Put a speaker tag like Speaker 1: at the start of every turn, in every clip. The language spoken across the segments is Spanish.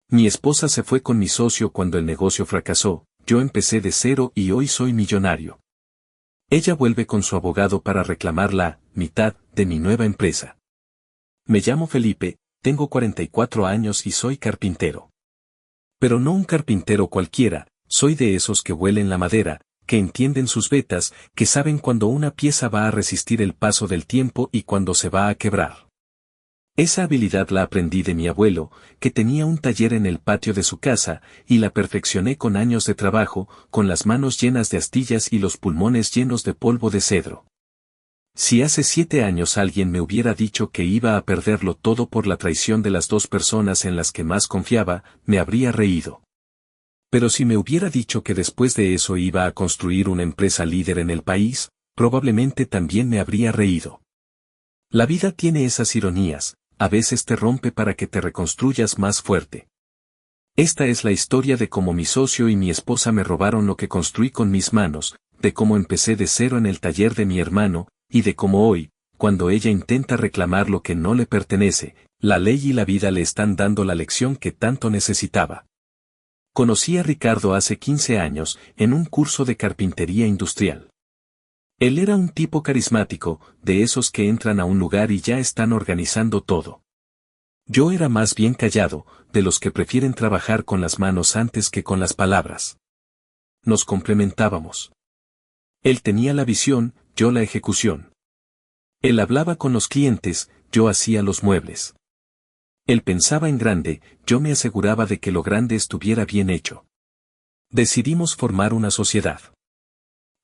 Speaker 1: Mi esposa se fue con mi socio cuando el negocio fracasó, yo empecé de cero y hoy soy millonario. Ella vuelve con su abogado para reclamar la mitad de mi nueva empresa. Me llamo Felipe, tengo 44 años y soy carpintero. Pero no un carpintero cualquiera, soy de esos que huelen la madera, que entienden sus vetas, que saben cuando una pieza va a resistir el paso del tiempo y cuando se va a quebrar. Esa habilidad la aprendí de mi abuelo, que tenía un taller en el patio de su casa, y la perfeccioné con años de trabajo, con las manos llenas de astillas y los pulmones llenos de polvo de cedro. Si hace 7 años alguien me hubiera dicho que iba a perderlo todo por la traición de las dos personas en las que más confiaba, me habría reído. Pero si me hubiera dicho que después de eso iba a construir una empresa líder en el país, probablemente también me habría reído. La vida tiene esas ironías, a veces te rompe para que te reconstruyas más fuerte. Esta es la historia de cómo mi socio y mi esposa me robaron lo que construí con mis manos, de cómo empecé de cero en el taller de mi hermano, y de cómo hoy, cuando ella intenta reclamar lo que no le pertenece, la ley y la vida le están dando la lección que tanto necesitaba. Conocí a Ricardo hace 15 años, en un curso de carpintería industrial. Él era un tipo carismático, de esos que entran a un lugar y ya están organizando todo. Yo era más bien callado, de los que prefieren trabajar con las manos antes que con las palabras. Nos complementábamos. Él tenía la visión, yo la ejecución. Él hablaba con los clientes, yo hacía los muebles. Él pensaba en grande, yo me aseguraba de que lo grande estuviera bien hecho. Decidimos formar una sociedad.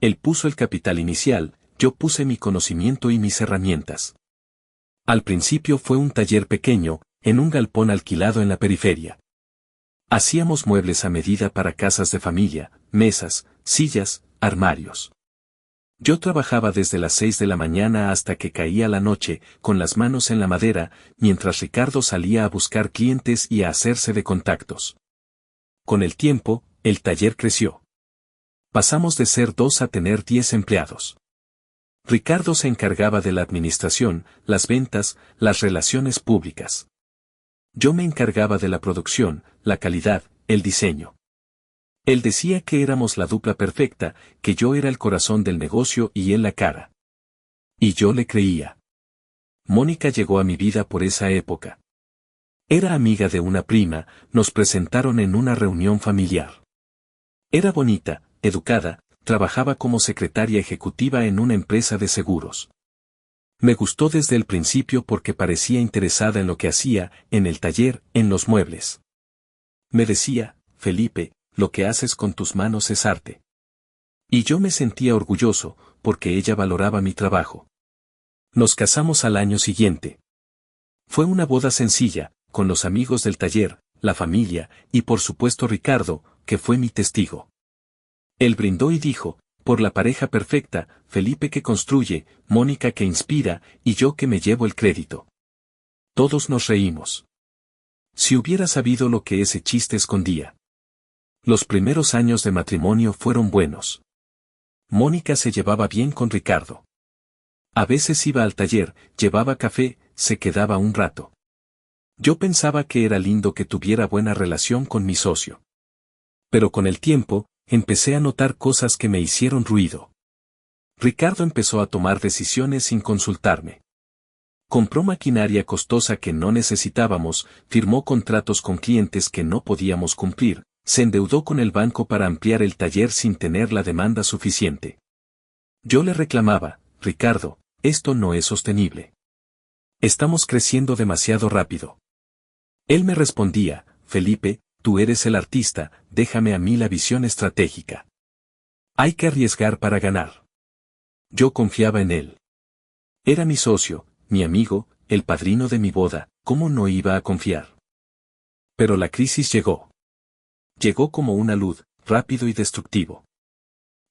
Speaker 1: Él puso el capital inicial, yo puse mi conocimiento y mis herramientas. Al principio fue un taller pequeño, en un galpón alquilado en la periferia. Hacíamos muebles a medida para casas de familia, mesas, sillas, armarios. Yo trabajaba desde las 6 de la mañana hasta que caía la noche, con las manos en la madera, mientras Ricardo salía a buscar clientes y a hacerse de contactos. Con el tiempo, el taller creció. Pasamos de ser 2 a tener 10 empleados. Ricardo se encargaba de la administración, las ventas, las relaciones públicas. Yo me encargaba de la producción, la calidad, el diseño. Él decía que éramos la dupla perfecta, que yo era el corazón del negocio y él la cara. Y yo le creía. Mónica llegó a mi vida por esa época. Era amiga de una prima, nos presentaron en una reunión familiar. Era bonita, educada, trabajaba como secretaria ejecutiva en una empresa de seguros. Me gustó desde el principio porque parecía interesada en lo que hacía, en el taller, en los muebles. Me decía, Felipe, lo que haces con tus manos es arte. Y yo me sentía orgulloso, porque ella valoraba mi trabajo. Nos casamos al año siguiente. Fue una boda sencilla, con los amigos del taller, la familia, y por supuesto Ricardo, que fue mi testigo. Él brindó y dijo, por la pareja perfecta, Felipe que construye, Mónica que inspira, y yo que me llevo el crédito. Todos nos reímos. Si hubiera sabido lo que ese chiste escondía. Los primeros años de matrimonio fueron buenos. Mónica se llevaba bien con Ricardo. A veces iba al taller, llevaba café, se quedaba un rato. Yo pensaba que era lindo que tuviera buena relación con mi socio. Pero con el tiempo, empecé a notar cosas que me hicieron ruido. Ricardo empezó a tomar decisiones sin consultarme. Compró maquinaria costosa que no necesitábamos, firmó contratos con clientes que no podíamos cumplir, se endeudó con el banco para ampliar el taller sin tener la demanda suficiente. Yo le reclamaba, Ricardo, esto no es sostenible. Estamos creciendo demasiado rápido. Él me respondía, Felipe, tú eres el artista, déjame a mí la visión estratégica. Hay que arriesgar para ganar. Yo confiaba en él. Era mi socio, mi amigo, el padrino de mi boda, ¿cómo no iba a confiar? Pero la crisis llegó. Llegó como una luz, rápido y destructivo.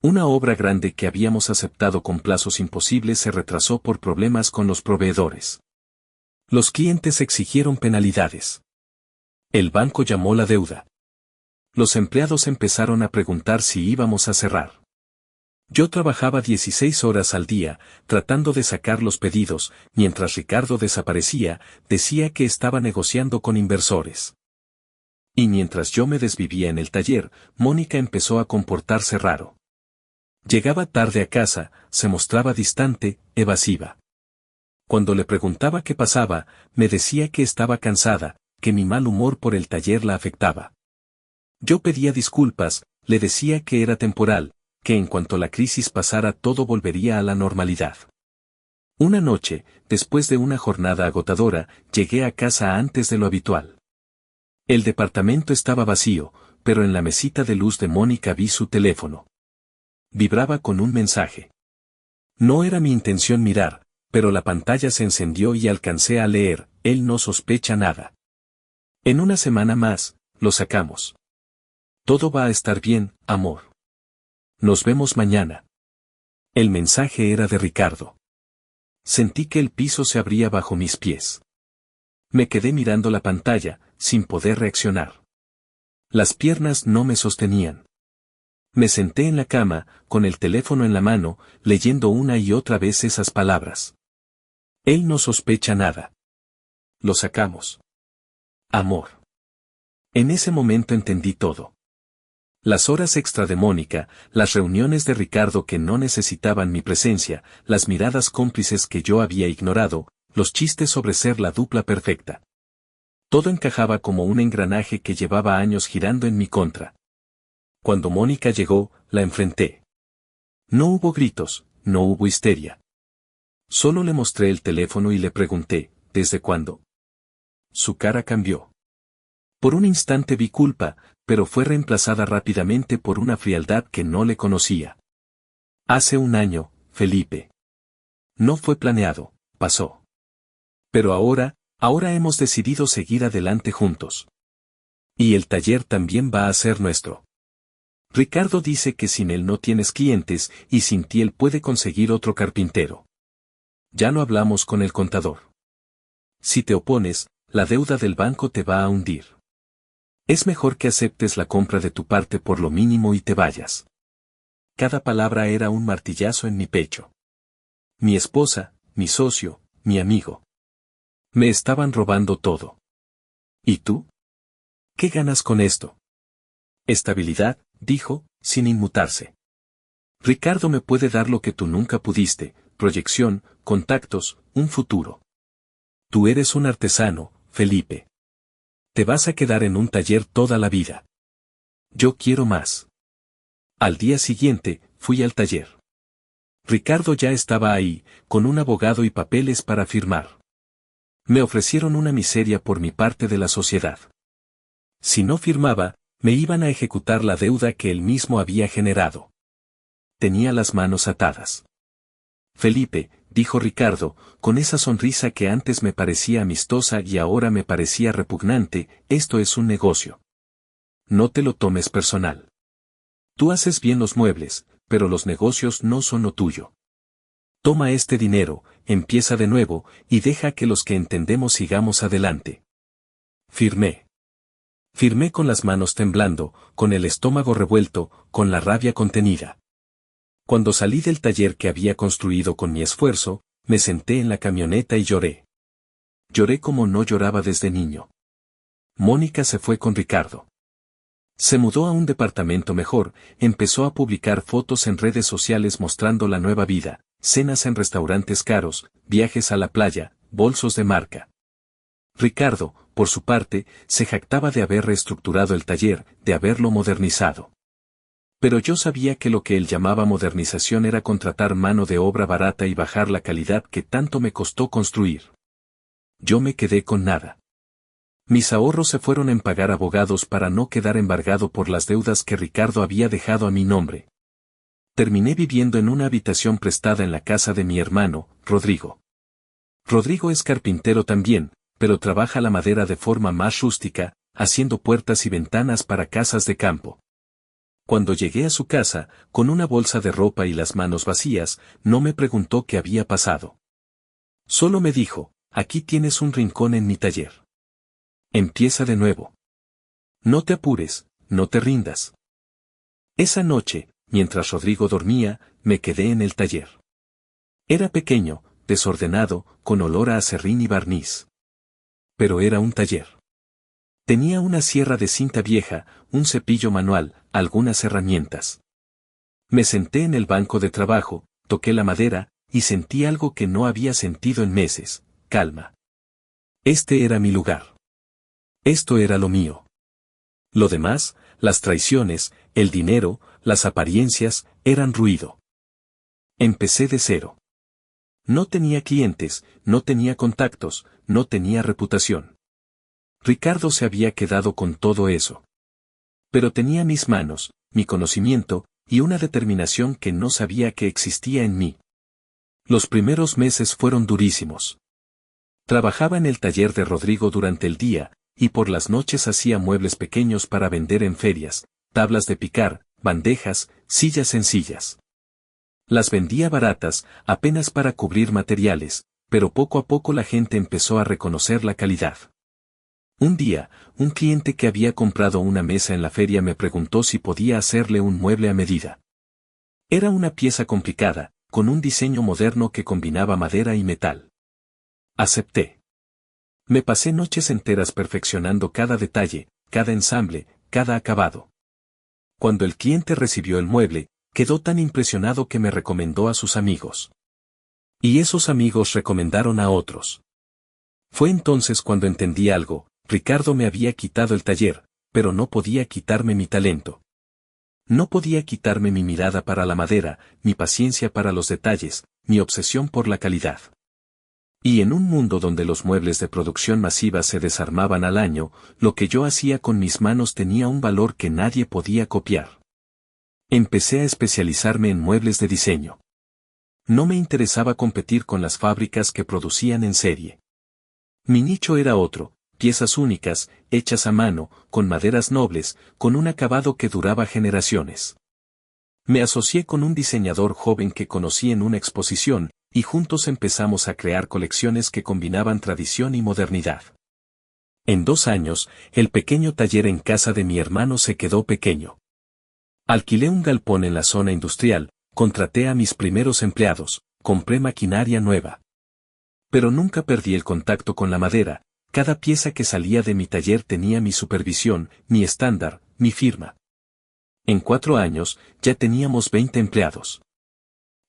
Speaker 1: Una obra grande que habíamos aceptado con plazos imposibles se retrasó por problemas con los proveedores. Los clientes exigieron penalidades. El banco llamó la deuda. Los empleados empezaron a preguntar si íbamos a cerrar. Yo trabajaba 16 horas al día, tratando de sacar los pedidos, mientras Ricardo desaparecía, decía que estaba negociando con inversores. Y mientras yo me desvivía en el taller, Mónica empezó a comportarse raro. Llegaba tarde a casa, se mostraba distante, evasiva. Cuando le preguntaba qué pasaba, me decía que estaba cansada, que mi mal humor por el taller la afectaba. Yo pedía disculpas, le decía que era temporal, que en cuanto la crisis pasara todo volvería a la normalidad. Una noche, después de una jornada agotadora, llegué a casa antes de lo habitual. El departamento estaba vacío, pero en la mesita de luz de Mónica vi su teléfono. Vibraba con un mensaje. No era mi intención mirar, pero la pantalla se encendió y alcancé a leer: él no sospecha nada. En una semana más, lo sacamos. Todo va a estar bien, amor. Nos vemos mañana. El mensaje era de Ricardo. Sentí que el piso se abría bajo mis pies. Me quedé mirando la pantalla, sin poder reaccionar. Las piernas no me sostenían. Me senté en la cama, con el teléfono en la mano, leyendo una y otra vez esas palabras. Él no sospecha nada. Lo sacamos. Amor. En ese momento entendí todo. Las horas extra de Mónica, las reuniones de Ricardo que no necesitaban mi presencia, las miradas cómplices que yo había ignorado, los chistes sobre ser la dupla perfecta. Todo encajaba como un engranaje que llevaba años girando en mi contra. Cuando Mónica llegó, la enfrenté. No hubo gritos, no hubo histeria. Solo le mostré el teléfono y le pregunté: ¿desde cuándo? Su cara cambió. Por un instante vi culpa, pero fue reemplazada rápidamente por una frialdad que no le conocía. Hace un año, Felipe. No fue planeado, pasó. Pero ahora hemos decidido seguir adelante juntos. Y el taller también va a ser nuestro. Ricardo dice que sin él no tienes clientes y sin ti él puede conseguir otro carpintero. Ya no hablamos con el contador. Si te opones, la deuda del banco te va a hundir. Es mejor que aceptes la compra de tu parte por lo mínimo y te vayas. Cada palabra era un martillazo en mi pecho. Mi esposa, mi socio, mi amigo. Me estaban robando todo. ¿Y tú? ¿Qué ganas con esto? Estabilidad, dijo, sin inmutarse. Ricardo me puede dar lo que tú nunca pudiste: proyección, contactos, un futuro. Tú eres un artesano, Felipe. Te vas a quedar en un taller toda la vida. Yo quiero más. Al día siguiente, fui al taller. Ricardo ya estaba ahí, con un abogado y papeles para firmar. Me ofrecieron una miseria por mi parte de la sociedad. Si no firmaba, me iban a ejecutar la deuda que él mismo había generado. Tenía las manos atadas. Felipe, dijo Ricardo, con esa sonrisa que antes me parecía amistosa y ahora me parecía repugnante, esto es un negocio. No te lo tomes personal. Tú haces bien los muebles, pero los negocios no son lo tuyo. Toma este dinero, empieza de nuevo, y deja que los que entendemos sigamos adelante. Firmé. Firmé con las manos temblando, con el estómago revuelto, con la rabia contenida. Cuando salí del taller que había construido con mi esfuerzo, me senté en la camioneta y lloré. Lloré como no lloraba desde niño. Mónica se fue con Ricardo. Se mudó a un departamento mejor, empezó a publicar fotos en redes sociales mostrando la nueva vida: cenas en restaurantes caros, viajes a la playa, bolsos de marca. Ricardo, por su parte, se jactaba de haber reestructurado el taller, de haberlo modernizado. Pero yo sabía que lo que él llamaba modernización era contratar mano de obra barata y bajar la calidad que tanto me costó construir. Yo me quedé con nada. Mis ahorros se fueron en pagar abogados para no quedar embargado por las deudas que Ricardo había dejado a mi nombre. Terminé viviendo en una habitación prestada en la casa de mi hermano, Rodrigo. Rodrigo es carpintero también, pero trabaja la madera de forma más rústica, haciendo puertas y ventanas para casas de campo. Cuando llegué a su casa, con una bolsa de ropa y las manos vacías, no me preguntó qué había pasado. Solo me dijo: aquí tienes un rincón en mi taller. Empieza de nuevo. No te apures, no te rindas. Esa noche, mientras Rodrigo dormía, me quedé en el taller. Era pequeño, desordenado, con olor a acerrín y barniz. Pero era un taller. Tenía una sierra de cinta vieja, un cepillo manual, algunas herramientas. Me senté en el banco de trabajo, toqué la madera, y sentí algo que no había sentido en meses: calma. Este era mi lugar. Esto era lo mío. Lo demás, las traiciones, el dinero, las apariencias, eran ruido. Empecé de cero. No tenía clientes, no tenía contactos, no tenía reputación. Ricardo se había quedado con todo eso. Pero tenía mis manos, mi conocimiento, y una determinación que no sabía que existía en mí. Los primeros meses fueron durísimos. Trabajaba en el taller de Rodrigo durante el día, y por las noches hacía muebles pequeños para vender en ferias, tablas de picar, bandejas, sillas sencillas. Las vendía baratas, apenas para cubrir materiales, pero poco a poco la gente empezó a reconocer la calidad. Un día, un cliente que había comprado una mesa en la feria me preguntó si podía hacerle un mueble a medida. Era una pieza complicada, con un diseño moderno que combinaba madera y metal. Acepté. Me pasé noches enteras perfeccionando cada detalle, cada ensamble, cada acabado. Cuando el cliente recibió el mueble, quedó tan impresionado que me recomendó a sus amigos. Y esos amigos recomendaron a otros. Fue entonces cuando entendí algo: Ricardo me había quitado el taller, pero no podía quitarme mi talento. No podía quitarme mi mirada para la madera, mi paciencia para los detalles, mi obsesión por la calidad. Y en un mundo donde los muebles de producción masiva se desarmaban al año, lo que yo hacía con mis manos tenía un valor que nadie podía copiar. Empecé a especializarme en muebles de diseño. No me interesaba competir con las fábricas que producían en serie. Mi nicho era otro: piezas únicas, hechas a mano, con maderas nobles, con un acabado que duraba generaciones. Me asocié con un diseñador joven que conocí en una exposición, y juntos empezamos a crear colecciones que combinaban tradición y modernidad. En 2 años, el pequeño taller en casa de mi hermano se quedó pequeño. Alquilé un galpón en la zona industrial, contraté a mis primeros empleados, compré maquinaria nueva. Pero nunca perdí el contacto con la madera. Cada pieza que salía de mi taller tenía mi supervisión, mi estándar, mi firma. En 4 años, ya teníamos 20 empleados.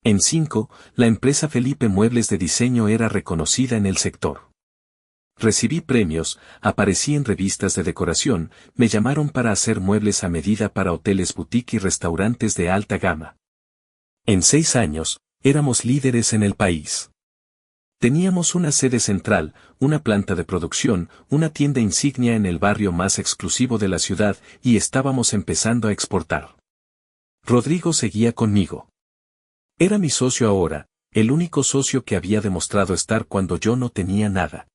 Speaker 1: En 5, la empresa Felipe Muebles de Diseño era reconocida en el sector. Recibí premios, aparecí en revistas de decoración, me llamaron para hacer muebles a medida para hoteles boutique y restaurantes de alta gama. En 6 años, éramos líderes en el país. Teníamos una sede central, una planta de producción, una tienda insignia en el barrio más exclusivo de la ciudad, y estábamos empezando a exportar. Rodrigo seguía conmigo. Era mi socio ahora, el único socio que había demostrado estar cuando yo no tenía nada.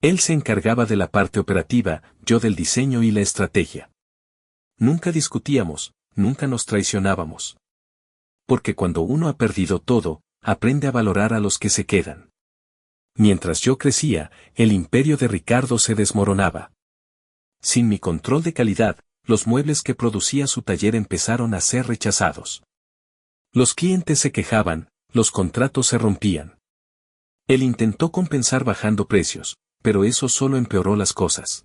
Speaker 1: Él se encargaba de la parte operativa, yo del diseño y la estrategia. Nunca discutíamos, nunca nos traicionábamos. Porque cuando uno ha perdido todo, aprende a valorar a los que se quedan. Mientras yo crecía, el imperio de Ricardo se desmoronaba. Sin mi control de calidad, los muebles que producía su taller empezaron a ser rechazados. Los clientes se quejaban, los contratos se rompían. Él intentó compensar bajando precios, pero eso solo empeoró las cosas.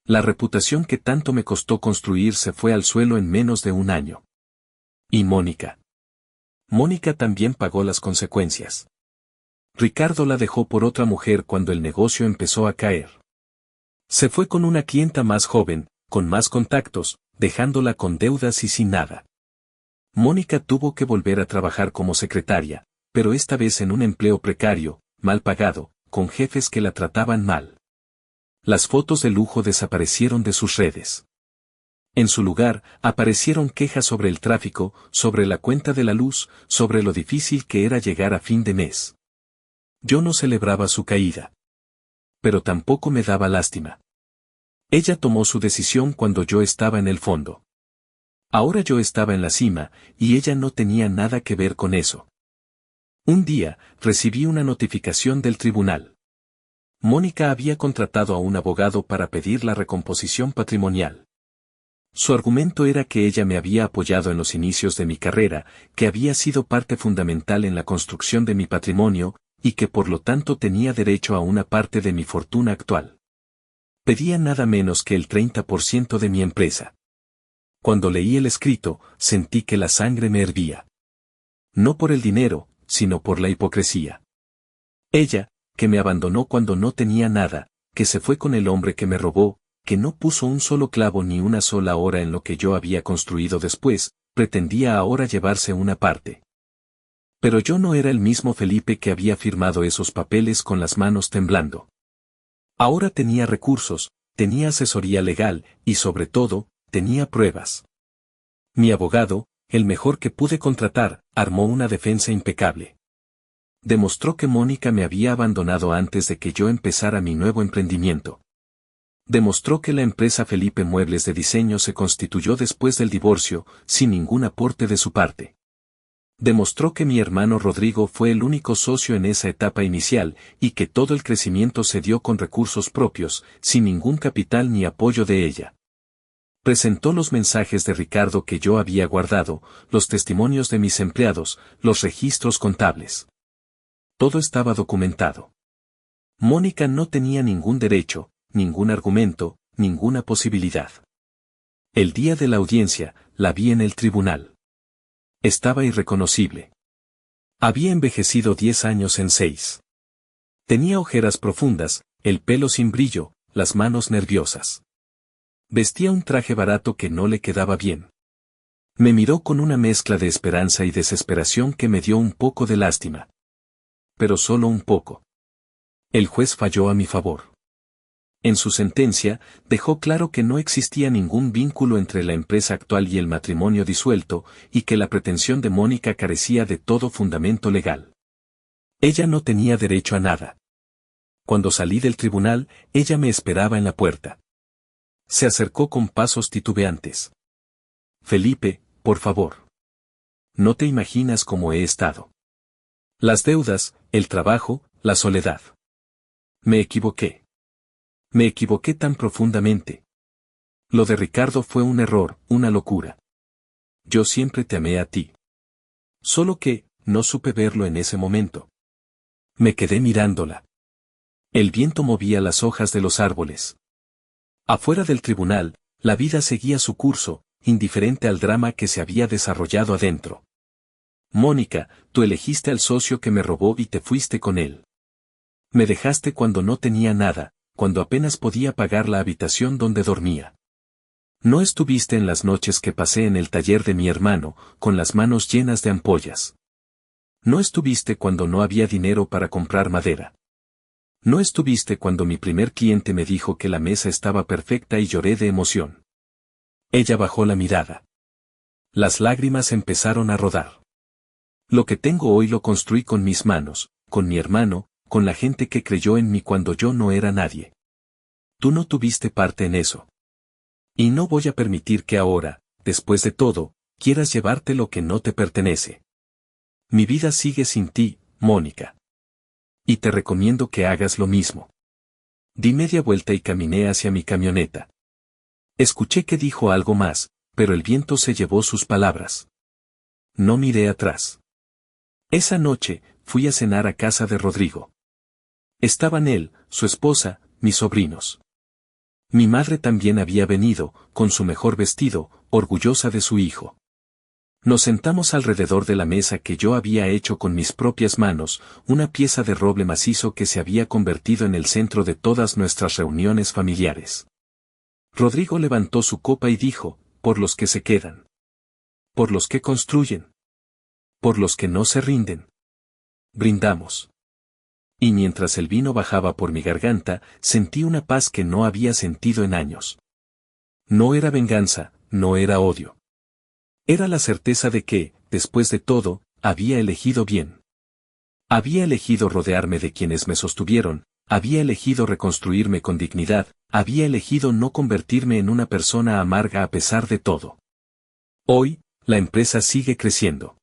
Speaker 1: La reputación que tanto me costó construir se fue al suelo en menos de 1 año. Y Mónica. Mónica también pagó las consecuencias. Ricardo la dejó por otra mujer cuando el negocio empezó a caer. Se fue con una clienta más joven, con más contactos, dejándola con deudas y sin nada. Mónica tuvo que volver a trabajar como secretaria, pero esta vez en un empleo precario, mal pagado, con jefes que la trataban mal. Las fotos de lujo desaparecieron de sus redes. En su lugar, aparecieron quejas sobre el tráfico, sobre la cuenta de la luz, sobre lo difícil que era llegar a fin de mes. Yo no celebraba su caída. Pero tampoco me daba lástima. Ella tomó su decisión cuando yo estaba en el fondo. Ahora yo estaba en la cima, y ella no tenía nada que ver con eso. Un día, recibí una notificación del tribunal. Mónica había contratado a un abogado para pedir la recomposición patrimonial. Su argumento era que ella me había apoyado en los inicios de mi carrera, que había sido parte fundamental en la construcción de mi patrimonio, y que por lo tanto tenía derecho a una parte de mi fortuna actual. Pedía nada menos que el 30% de mi empresa. Cuando leí el escrito, sentí que la sangre me hervía. No por el dinero, sino por la hipocresía. Ella, que me abandonó cuando no tenía nada, que se fue con el hombre que me robó, que no puso un solo clavo ni una sola hora en lo que yo había construido después, pretendía ahora llevarse una parte. Pero yo no era el mismo Felipe que había firmado esos papeles con las manos temblando. Ahora tenía recursos, tenía asesoría legal, y sobre todo, tenía pruebas. Mi abogado, el mejor que pude contratar, armó una defensa impecable. Demostró que Mónica me había abandonado antes de que yo empezara mi nuevo emprendimiento. Demostró que la empresa Felipe Muebles de Diseño se constituyó después del divorcio, sin ningún aporte de su parte. Demostró que mi hermano Rodrigo fue el único socio en esa etapa inicial, y que todo el crecimiento se dio con recursos propios, sin ningún capital ni apoyo de ella. Presentó los mensajes de Ricardo que yo había guardado, los testimonios de mis empleados, los registros contables. Todo estaba documentado. Mónica no tenía ningún derecho, ningún argumento, ninguna posibilidad. El día de la audiencia, la vi en el tribunal. Estaba irreconocible. Había envejecido 10 años en 6. Tenía ojeras profundas, el pelo sin brillo, las manos nerviosas. Vestía un traje barato que no le quedaba bien. Me miró con una mezcla de esperanza y desesperación que me dio un poco de lástima. Pero solo un poco. El juez falló a mi favor. En su sentencia, dejó claro que no existía ningún vínculo entre la empresa actual y el matrimonio disuelto, y que la pretensión de Mónica carecía de todo fundamento legal. Ella no tenía derecho a nada. Cuando salí del tribunal, ella me esperaba en la puerta. Se acercó con pasos titubeantes. Felipe, por favor. No te imaginas cómo he estado. Las deudas, el trabajo, la soledad. Me equivoqué. Me equivoqué tan profundamente. Lo de Ricardo fue un error, una locura. Yo siempre te amé a ti. Solo que, no supe verlo en ese momento. Me quedé mirándola. El viento movía las hojas de los árboles. Afuera del tribunal, la vida seguía su curso, indiferente al drama que se había desarrollado adentro. Mónica, tú elegiste al socio que me robó y te fuiste con él. Me dejaste cuando no tenía nada, cuando apenas podía pagar la habitación donde dormía. No estuviste en las noches que pasé en el taller de mi hermano, con las manos llenas de ampollas. No estuviste cuando no había dinero para comprar madera. No estuviste cuando mi primer cliente me dijo que la mesa estaba perfecta y lloré de emoción. Ella bajó la mirada. Las lágrimas empezaron a rodar. Lo que tengo hoy lo construí con mis manos, con mi hermano, con la gente que creyó en mí cuando yo no era nadie. Tú no tuviste parte en eso. Y no voy a permitir que ahora, después de todo, quieras llevarte lo que no te pertenece. Mi vida sigue sin ti, Mónica. Y te recomiendo que hagas lo mismo. Di media vuelta y caminé hacia mi camioneta. Escuché que dijo algo más, pero el viento se llevó sus palabras. No miré atrás. Esa noche, fui a cenar a casa de Rodrigo. Estaban él, su esposa, mis sobrinos. Mi madre también había venido, con su mejor vestido, orgullosa de su hijo. Nos sentamos alrededor de la mesa que yo había hecho con mis propias manos, una pieza de roble macizo que se había convertido en el centro de todas nuestras reuniones familiares. Rodrigo levantó su copa y dijo, por los que se quedan. Por los que construyen. Por los que no se rinden. Brindamos. Y mientras el vino bajaba por mi garganta, sentí una paz que no había sentido en años. No era venganza, no era odio. Era la certeza de que, después de todo, había elegido bien. Había elegido rodearme de quienes me sostuvieron, había elegido reconstruirme con dignidad, había elegido no convertirme en una persona amarga a pesar de todo. Hoy, la empresa sigue creciendo.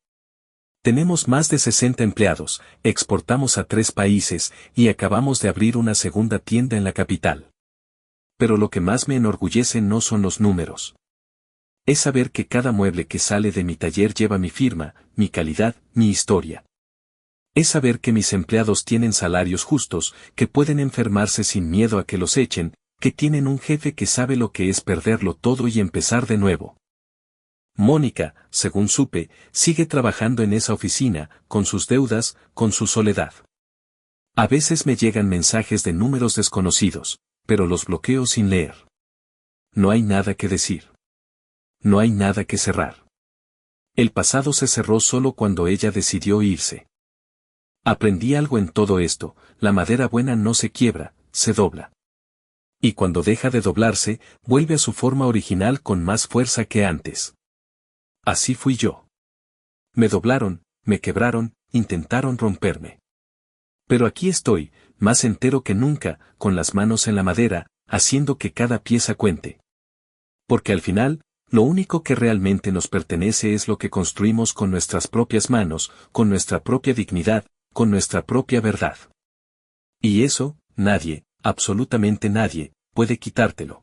Speaker 1: Tenemos más de 60 empleados, exportamos a 3 países, y acabamos de abrir una segunda tienda en la capital. Pero lo que más me enorgullece no son los números. Es saber que cada mueble que sale de mi taller lleva mi firma, mi calidad, mi historia. Es saber que mis empleados tienen salarios justos, que pueden enfermarse sin miedo a que los echen, que tienen un jefe que sabe lo que es perderlo todo y empezar de nuevo. Mónica, según supe, sigue trabajando en esa oficina, con sus deudas, con su soledad. A veces me llegan mensajes de números desconocidos, pero los bloqueo sin leer. No hay nada que decir. No hay nada que cerrar. El pasado se cerró solo cuando ella decidió irse. Aprendí algo en todo esto: la madera buena no se quiebra, se dobla. Y cuando deja de doblarse, vuelve a su forma original con más fuerza que antes. Así fui yo. Me doblaron, me quebraron, intentaron romperme. Pero aquí estoy, más entero que nunca, con las manos en la madera, haciendo que cada pieza cuente. Porque al final, lo único que realmente nos pertenece es lo que construimos con nuestras propias manos, con nuestra propia dignidad, con nuestra propia verdad. Y eso, nadie, absolutamente nadie, puede quitártelo.